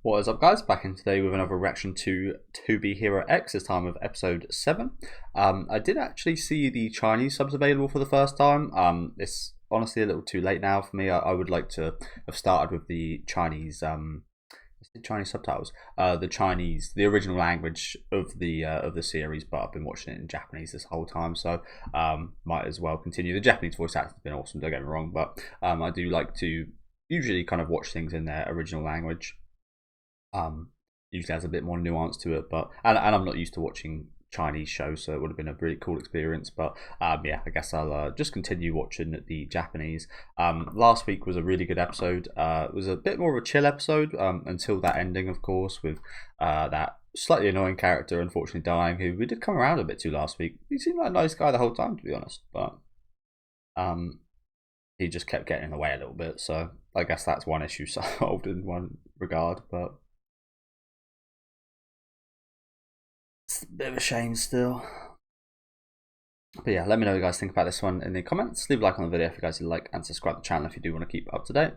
What is up, guys? Back in today with another reaction to Hero X, this time with episode 7. I did actually see the Chinese subs available for the first time. It's honestly a little too late now for me. I would like to have started with the Chinese Chinese subtitles, the original language of the series, but I've been watching it in Japanese this whole time, so might as well continue. The Japanese voice acting has been awesome, don't get me wrong, but I do like to usually kind of watch things in their original language. Usually has a bit more nuance to it, but and I'm not used to watching Chinese shows, so it would have been a really cool experience. But yeah, I guess I'll just continue watching the Japanese. Last week was a really good episode. It was a bit more of a chill episode until that ending, of course, with that slightly annoying character unfortunately dying, who we did come around a bit to last week. He seemed like a nice guy the whole time, to be honest, but he just kept getting in the way a little bit. So I guess that's one issue solved in one regard, but it's a bit of a shame still. But yeah, let me know what you guys think about this one in the comments. Leave a like on the video if you guys like, and subscribe to the channel if you do want to keep up to date.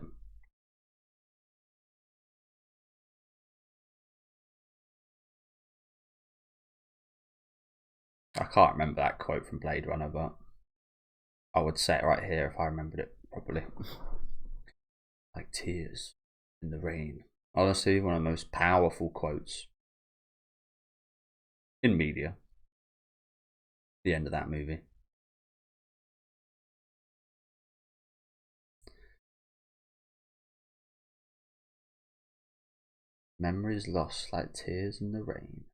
I can't remember that quote from Blade Runner, but I would say it right here if I remembered it properly. Like tears in the rain. Honestly, one of the most powerful quotes in media. The end of that movie. Memories lost like tears in the rain.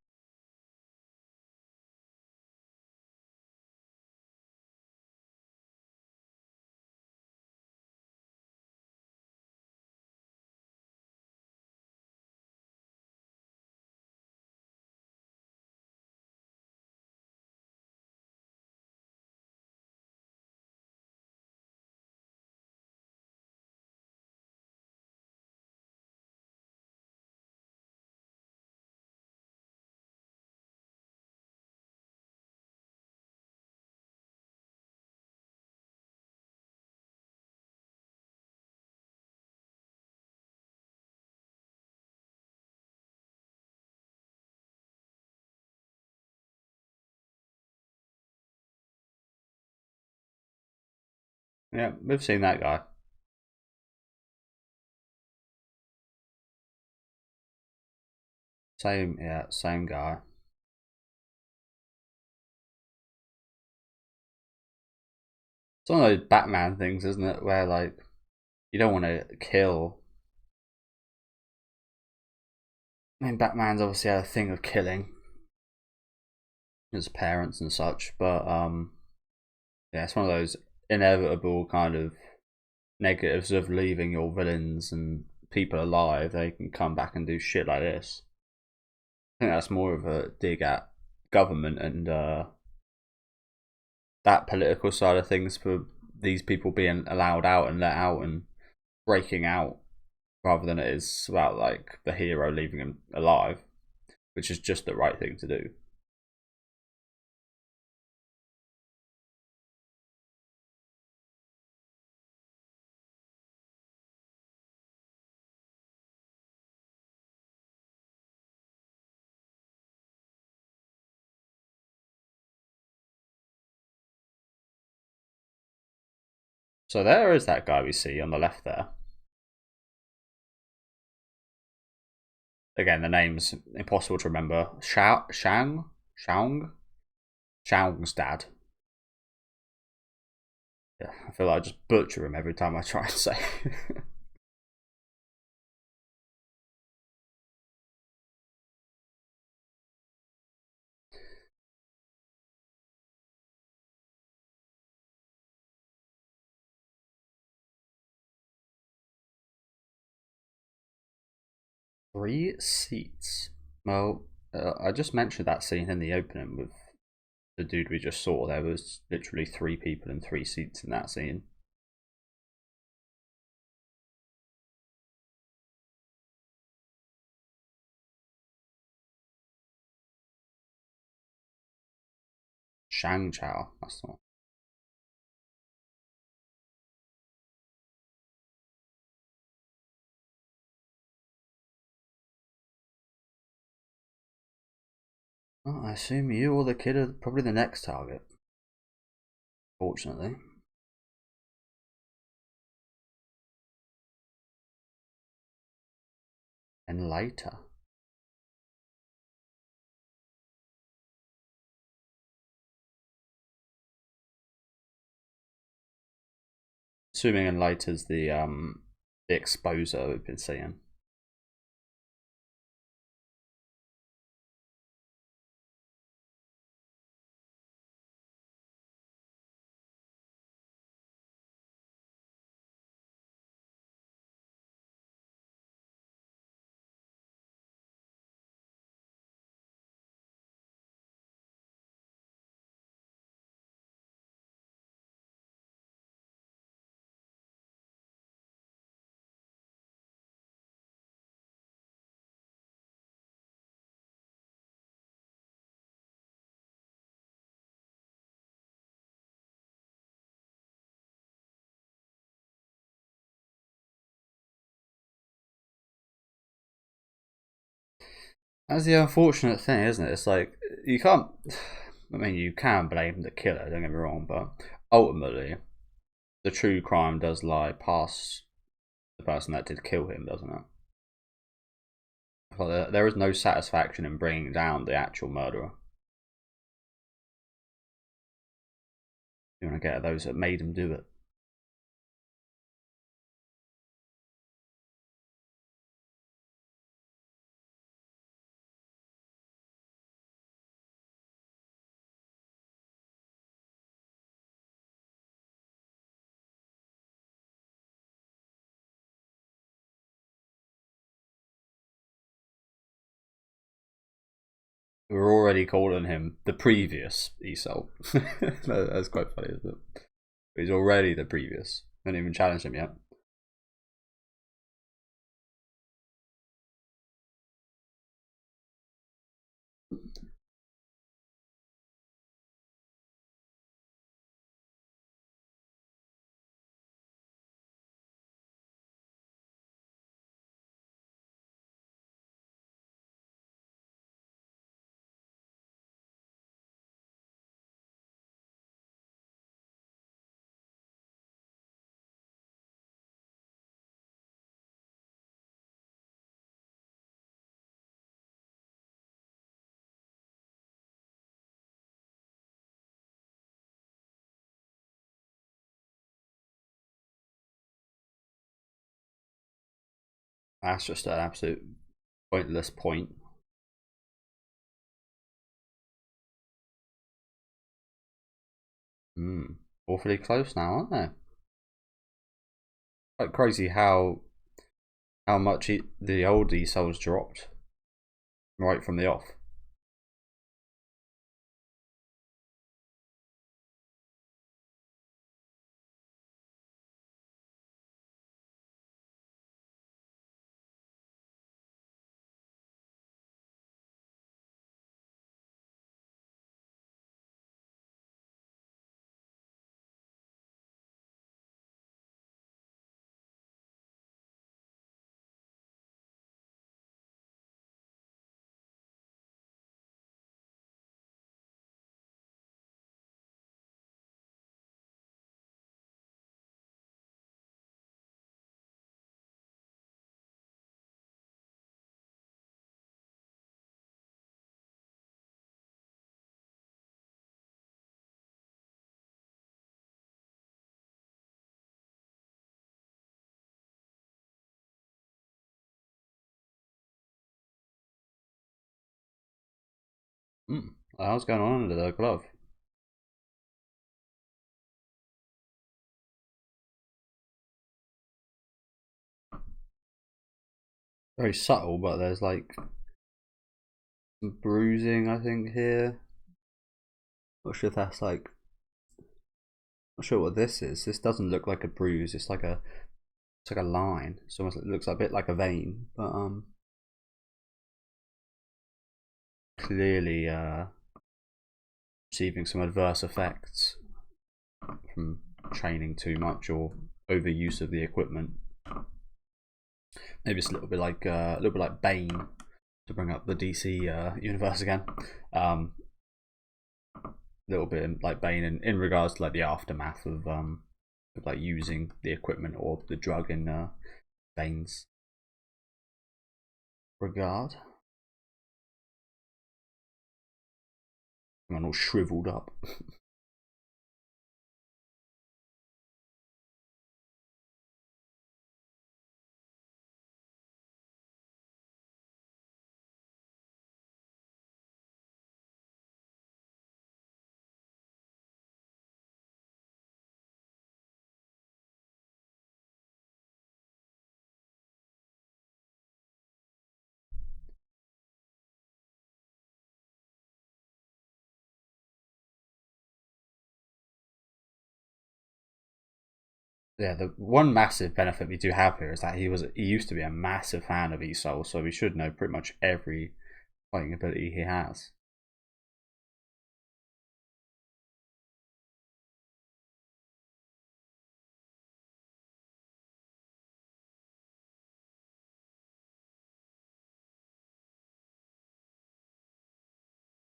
Yeah, we've seen that guy. Same guy. It's one of those Batman things, isn't it? Where like you don't want to kill. I mean, Batman's obviously had a thing of killing his parents and such, but yeah, it's one of those inevitable kind of negatives of leaving your villains and people alive. They can come back and do shit like this. I think that's more of a dig at government and that political side of things for these people being allowed out and let out and breaking out, rather than it is about like the hero leaving him alive, which is just the right thing to do. So there is that guy we see on the left there. Again, the name's impossible to remember. Shaung's dad. Yeah, I feel like I just butcher him every time I try and say. 3 seats. Well, I just mentioned that scene in the opening with the dude we just saw. There was literally 3 people and 3 seats in that scene. Shang Chao, that's the one. Well, I assume you or the kid are probably the next target. Fortunately. And later. Assuming and later's the exposer we've been seeing. That's the unfortunate thing, isn't it? It's like you can't. I mean, you can blame the killer. Don't get me wrong, but ultimately, the true crime does lie past the person that did kill him, doesn't it? Like, there is no satisfaction in bringing down the actual murderer. You want to get at those that made him do it. We're already calling him the previous Esol. That's quite funny, isn't it? He's already the previous. Haven't even challenged him yet. That's just an absolute pointless point. Awfully close now, aren't they? Quite crazy how much the old Esol's dropped right from the off. What the hell's going on under the glove? Very subtle, but there's like some bruising, I think, here. Not sure if that's like. Not sure what this is. This doesn't look like a bruise. It's like a line. It's almost, it looks a bit like a vein, but clearly receiving some adverse effects from training too much or overuse of the equipment. Maybe it's a little bit like Bane to bring up the DC universe again. A little bit in, like Bane in regards to like the aftermath of like using the equipment or the drug in Bane's regard. I'm all shriveled up. Yeah, the one massive benefit we do have here is that he used to be a massive fan of ESOL, so we should know pretty much every fighting ability he has.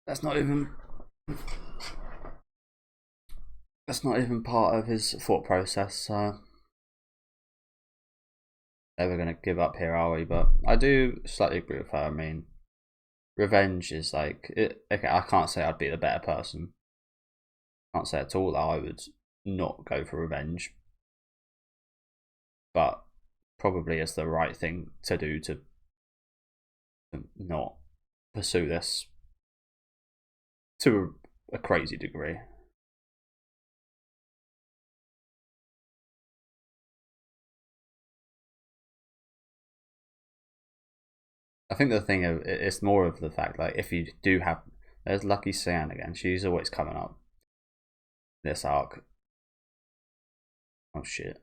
That's not even part of his thought process. So never gonna give up here, are we? But I do slightly agree with her. I mean, revenge is like okay, I can't say I'd be the better person. I can't say at all that I would not go for revenge, but probably is the right thing to do to not pursue this to a crazy degree. I think the thing of it's more of the fact like if you do have there's Lucky Cyan again. She's always coming up this arc. Oh shit.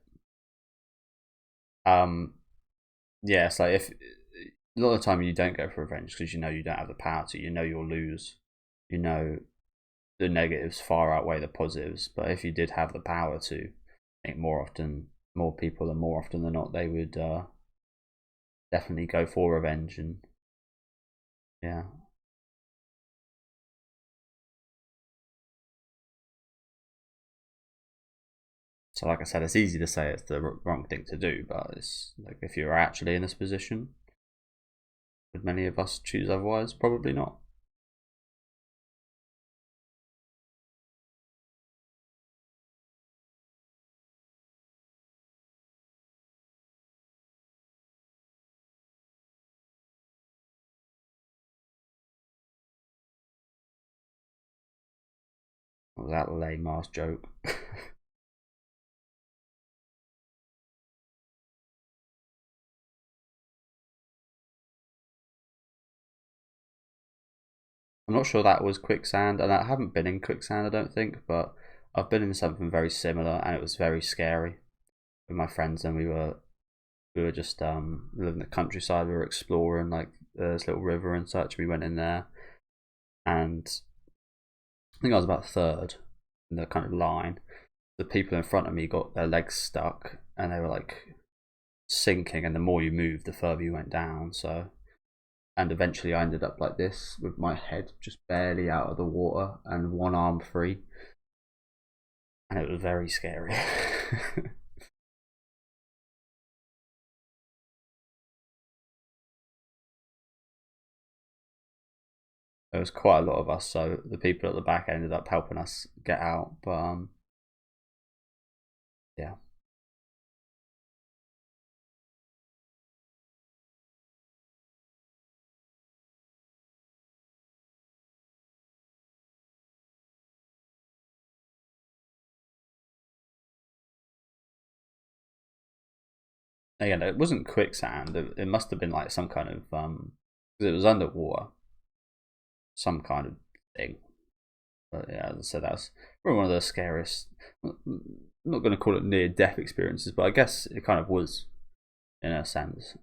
Yeah, it's like if a lot of the time you don't go for revenge because you know you don't have the power to. You know you'll lose. You know the negatives far outweigh the positives. But if you did have the power to, I think more people, and more often than not, they would definitely go for revenge. And yeah. So, like I said, it's easy to say it's the wrong thing to do, but it's like if you're actually in this position, would many of us choose otherwise? Probably not. What was that lame ass joke? I'm not sure that was quicksand, and I haven't been in quicksand, I don't think, but I've been in something very similar, and it was very scary with my friends. And we were just living in the countryside. We were exploring like this little river and such. We went in there, and I think I was about third in the kind of line. The people in front of me got their legs stuck, and they were like sinking. And the more you moved, the further you went down. So and eventually I ended up like this with my head just barely out of the water and one arm free, and it was very scary. There was quite a lot of us, so the people at the back ended up helping us get out. But yeah. Again, it wasn't quicksand. It must have been like some kind of because it was underwater, some kind of thing. But yeah, as I said, that's probably one of the scariest. I'm not going to call it near death experiences, but I guess it kind of was in a sense.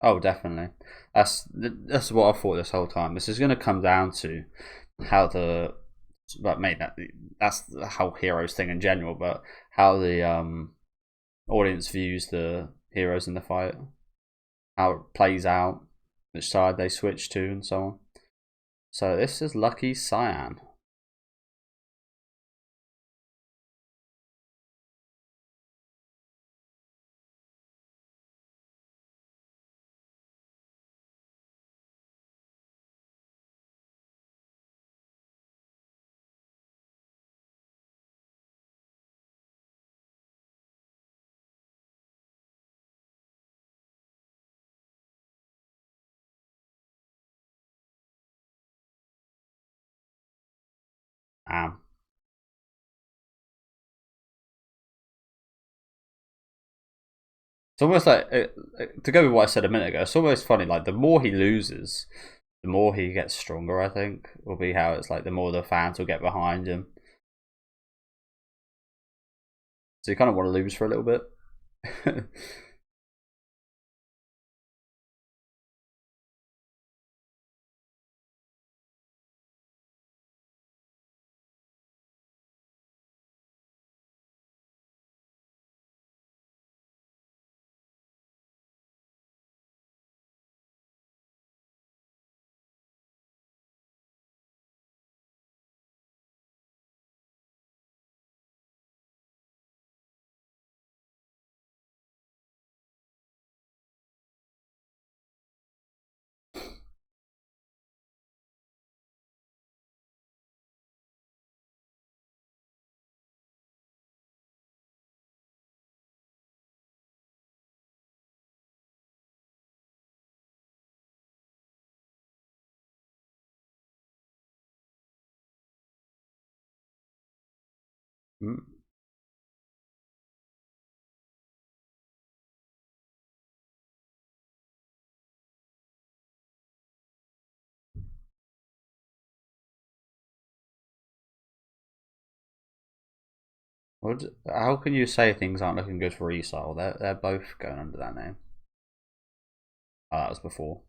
Oh, definitely. That's what I thought this whole time. This is going to come down to how the, but maybe that's the whole heroes thing in general, but how the audience views the heroes in the fight, how it plays out, which side they switch to, and so on. So this is Lucky Cyan. It's almost like to go with what I said a minute ago. It's almost funny. Like the more he loses, the more he gets stronger. I think will be how it's like. The more the fans will get behind him. So you kind of want to lose for a little bit. Mm. How can you say things aren't looking good for Esau? They're both going under that name. Oh, that was before.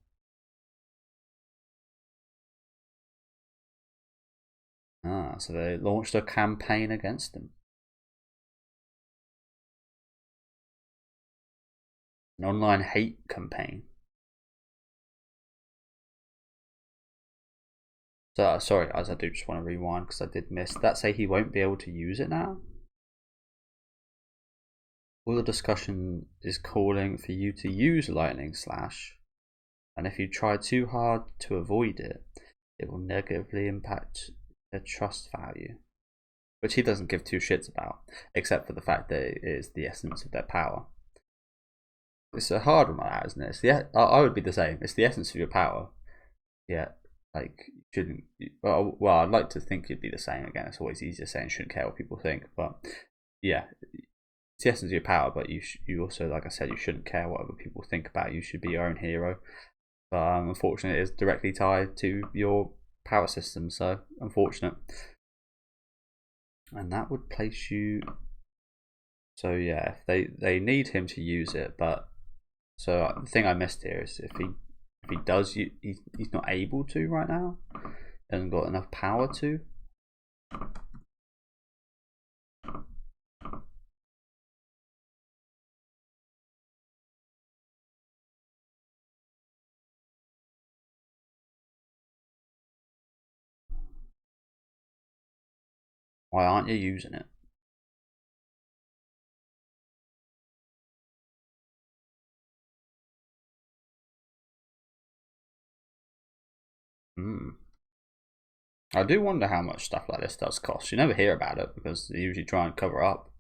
Ah, so they launched a campaign against him. An online hate campaign. So sorry, guys, I do just want to rewind because I did miss. That say he won't be able to use it now? All the discussion is calling for you to use Lightning Slash, and if you try too hard to avoid it, it will negatively impact their trust value. Which he doesn't give two shits about, except for the fact that it is the essence of their power. It's a hard one like that, isn't it? I would be the same. It's the essence of your power. Yeah, like you shouldn't. Well, I'd like to think you'd be the same. Again, it's always easier saying shouldn't care what people think, but yeah, it's the essence of your power. But you also, like I said, you shouldn't care what other people think about you. You should be your own hero. But unfortunately, it is directly tied to your power system. So unfortunate. And that would place you. So yeah, they need him to use it, but so the thing I missed here is if he does, he's not able to right now. Hasn't got enough power to. Why aren't you using it? Hmm. I do wonder how much stuff like this does cost. You never hear about it because they usually try and cover up.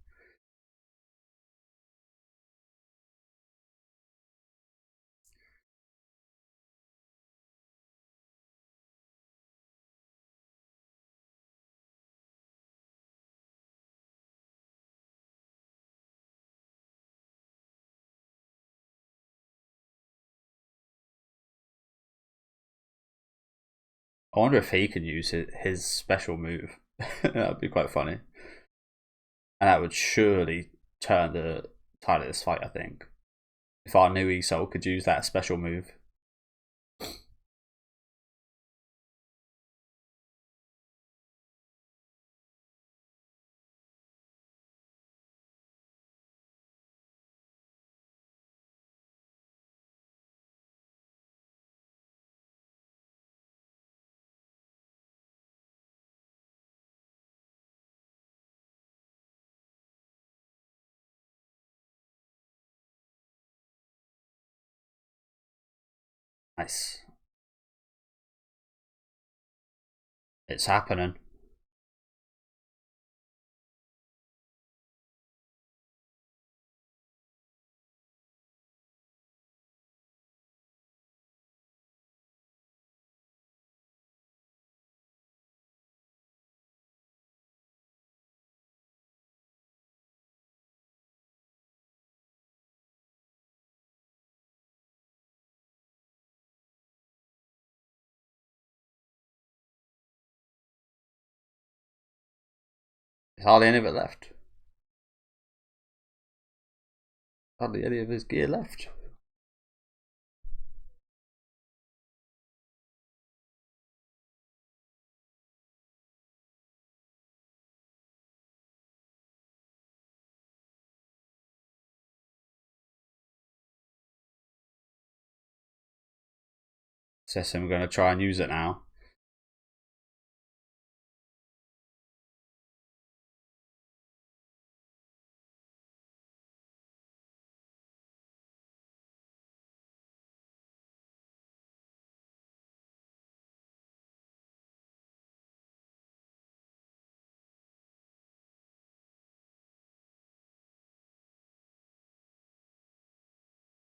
I wonder if he could use his special move. That would be quite funny. And that would surely turn the tide of this fight, I think. if our new ESOL could use that special move. Nice. It's happening. There's hardly any of it left. Hardly any of his gear left. Says I'm going to try and use it now.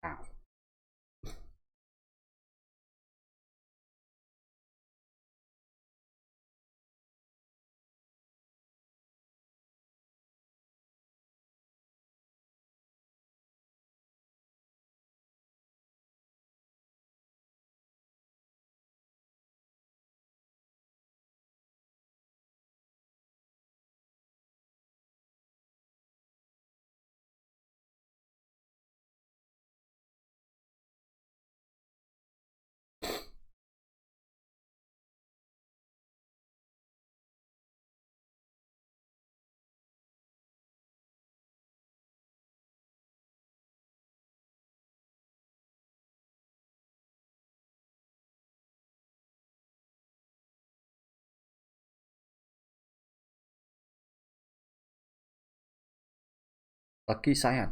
Ow. Lucky Cyan.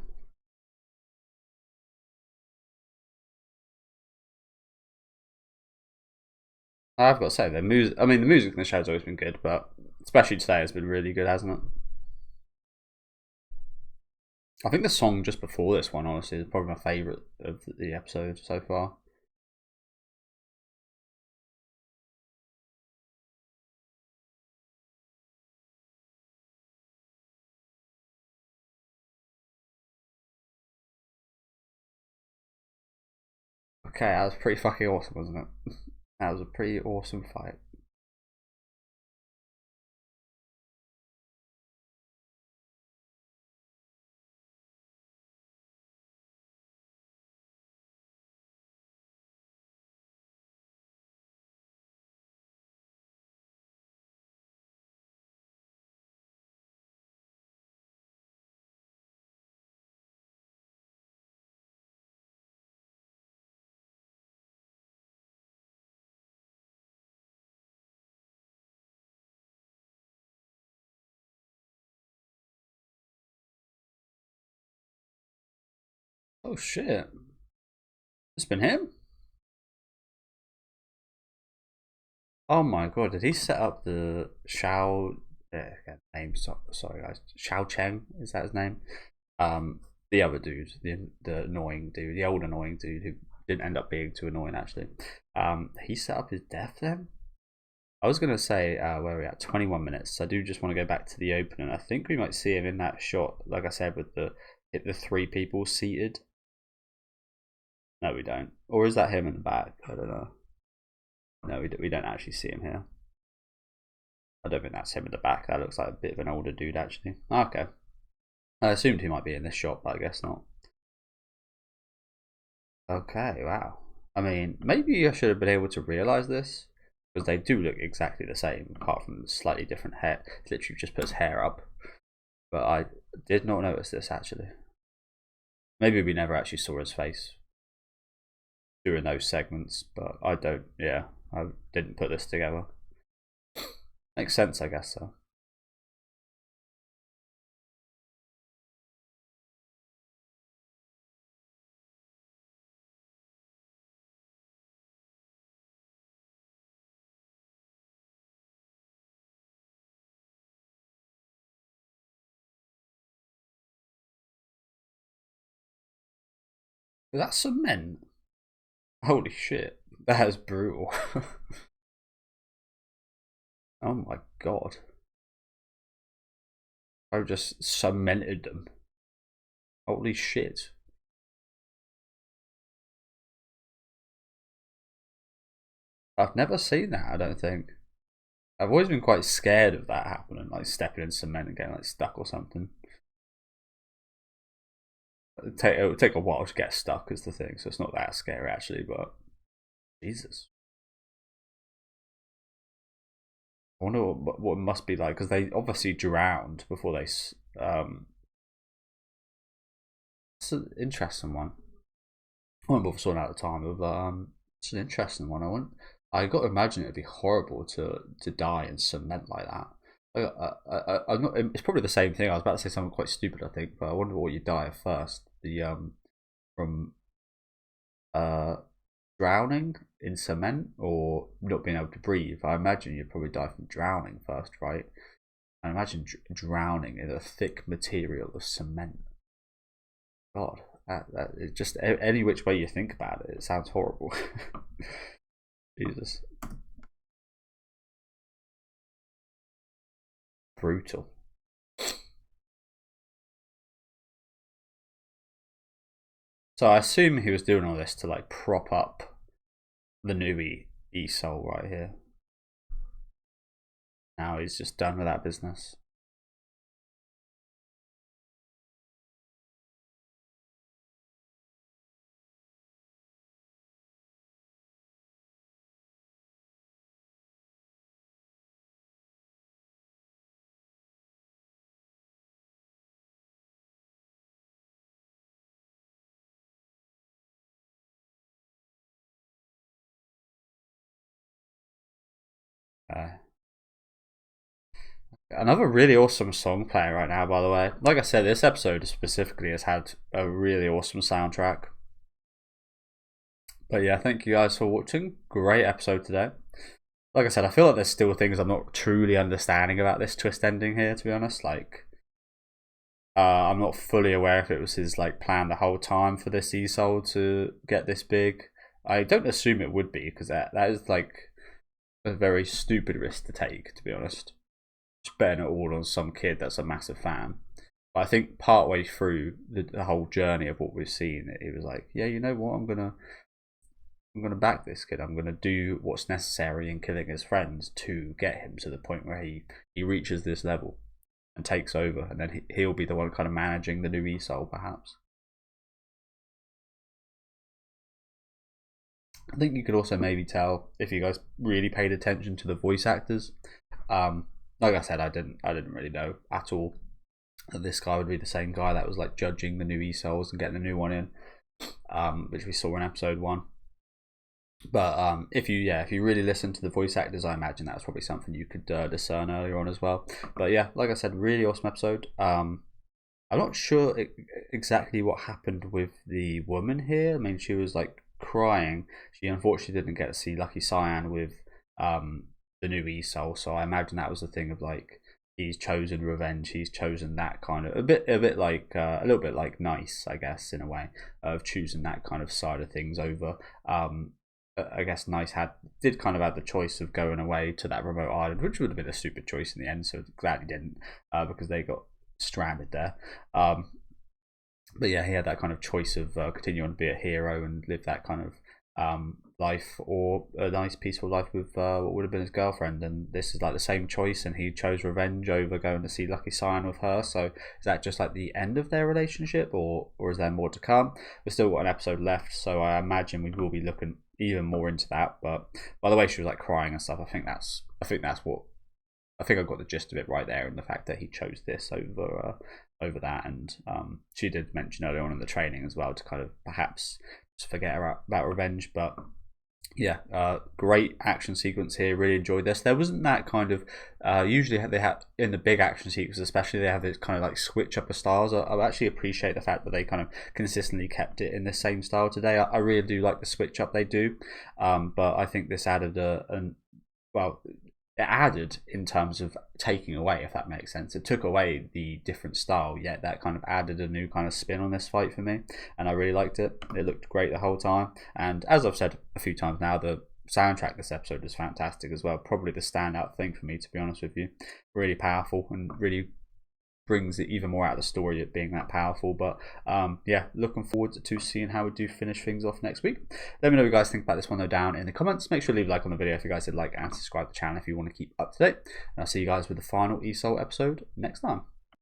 I've got to say, the music. I mean, the music in the show's always been good, but especially today has been really good, hasn't it? I think the song just before this one, honestly, is probably my favourite of the episode so far. Okay, that was pretty fucking awesome, wasn't it? That was a pretty awesome fight. Oh shit. It's been him? Oh my god, did he set up the Shao name sorry guys. Shao Cheng, is that his name? The other dude, the annoying dude, the old annoying dude who didn't end up being too annoying actually. He set up his death then? I was gonna say where are we at? 21 minutes. So I do just want to go back to the opening. I think we might see him in that shot, like I said, with the three people seated. No, we don't. Or is that him in the back? I don't know. No, we don't actually see him here. I don't think that's him in the back. That looks like a bit of an older dude, actually. Okay. I assumed he might be in this shot, but I guess not. Okay, wow. I mean, maybe I should have been able to realize this because they do look exactly the same, apart from slightly different hair. It literally just puts hair up. But I did not notice this actually. Maybe we never actually saw his face during those segments, but I don't. Yeah, I didn't put this together. Makes sense, I guess so. Is that cement? Holy shit, that is brutal. Oh my god. I just cemented them. Holy shit. I've never seen that, I don't think. I've always been quite scared of that happening, like stepping in cement and getting like stuck or something. It would take a while to get stuck, is the thing, so it's not that scary actually, but Jesus. I wonder what it must be like, because they obviously drowned before they. It's an interesting one. I won't bother sorting out the time, but it's an interesting one. I got to imagine it'd be horrible to die in cement like that. I'm not. It's probably the same thing. I was about to say something quite stupid, I think, but I wonder what you die of first. From uh drowning in cement or not being able to breathe. I imagine you'd probably die from drowning first, right? I imagine drowning in a thick material of cement. God, it just any which way you think about it, it sounds horrible. Jesus, brutal. So I assume he was doing all this to like prop up the new E Soul right here. Now he's just done with that business. Uh, Another really awesome song playing right now, by the way. Like I said, this episode specifically has had a really awesome soundtrack. But yeah, thank you guys for watching. Great episode today. Like I said, I feel like there's still things I'm not truly understanding about this twist ending here, to be honest. Like, I'm not fully aware if it was his like plan the whole time for this E-Soul to get this big. I don't assume it would be, because that is like a very stupid risk to take, to be honest. Just betting it all on some kid that's a massive fan. But I think partway through the whole journey of what we've seen, it was like, yeah, you know what, I'm gonna back this kid. I'm gonna do what's necessary in killing his friends to get him to the point where he reaches this level and takes over, and then he'll be the one kind of managing the new E-Soul, perhaps. I think you could also maybe tell if you guys really paid attention to the voice actors. Like I said, I didn't really know at all that this guy would be the same guy that was like judging the new E-Souls and getting a new one in, which we saw in episode 1. But if you really listen to the voice actors, I imagine that's probably something you could discern earlier on as well. But yeah, like I said, really awesome episode. I'm not sure exactly what happened with the woman here. I mean, she was like crying. She unfortunately didn't get to see Lucky Cyan with the new E-Soul, so I imagine that was the thing of like he's chosen revenge. He's chosen that kind of a bit like a little bit like Nice, I guess, in a way of choosing that kind of side of things over. I guess Nice did kind of have the choice of going away to that remote island, which would have been a stupid choice in the end. So glad he didn't, because they got stranded there. But yeah, he had that kind of choice of continuing to be a hero and live that kind of life or a nice peaceful life with what would have been his girlfriend, and this is like the same choice, and he chose revenge over going to see Lucky Cyan with her. So is that just like the end of their relationship, or is there more to come? We've still got an episode left, so I imagine we will be looking even more into that. But by the way she was like crying and stuff, I think that's what I think I got the gist of it right there, and the fact that he chose this over that. And she did mention earlier on in the training as well to kind of perhaps just forget about revenge. But yeah, great action sequence here. Really enjoyed this. There wasn't that kind of usually they have in the big action sequences, especially they have this kind of like switch up of styles. I actually appreciate the fact that they kind of consistently kept it in the same style today. I really do like the switch up they do, but I think this added it added in terms of taking away, if that makes sense. It took away the different style, yet that kind of added a new kind of spin on this fight for me, and I really liked it. It looked great the whole time, and as I've said a few times now, the soundtrack this episode was fantastic as well. Probably the standout thing for me, to be honest with you. Really powerful and really brings it even more out of the story, it being that powerful. But yeah, looking forward to seeing how we do finish things off next week. Let me know what you guys think about this one though down in the comments. Make sure to leave a like on the video if you guys did like, and subscribe to the channel if you want to keep up to date. And I'll see you guys with the final ESOL episode next time.